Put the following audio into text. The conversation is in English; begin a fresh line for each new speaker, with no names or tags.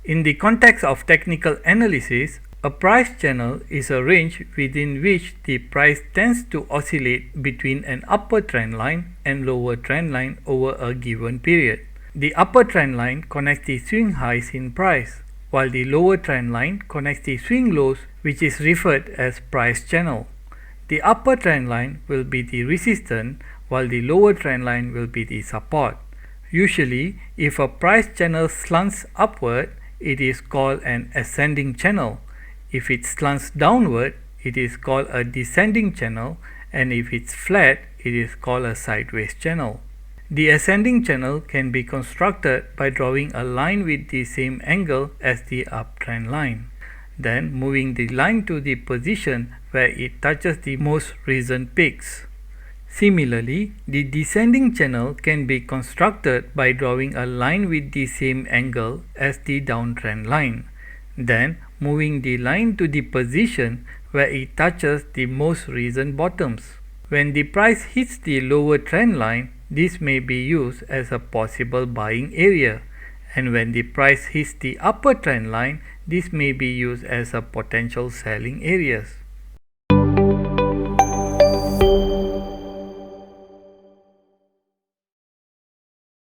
In the context of technical analysis, a price channel is a range within which the price tends to oscillate between an upper trend line and lower trend line over a given period. The upper trend line connects the swing highs in price, while the lower trend line connects the swing lows, which is referred as price channel. The upper trend line will be the resistance, while the lower trend line will be the support. Usually, if a price channel slants upward, it is called an ascending channel. If it slants downward, it is called a descending channel, and if it's flat, it is called a sideways channel. The ascending channel can be constructed by drawing a line with the same angle as the uptrend line, then moving the line to the position where it touches the most recent peaks. Similarly, the descending channel can be constructed by drawing a line with the same angle as the downtrend line, then moving the line to the position where it touches the most recent bottoms. When the price hits the lower trend line, this may be used as a possible buying area, and when the price hits the upper trend line, this may be used as a potential selling areas.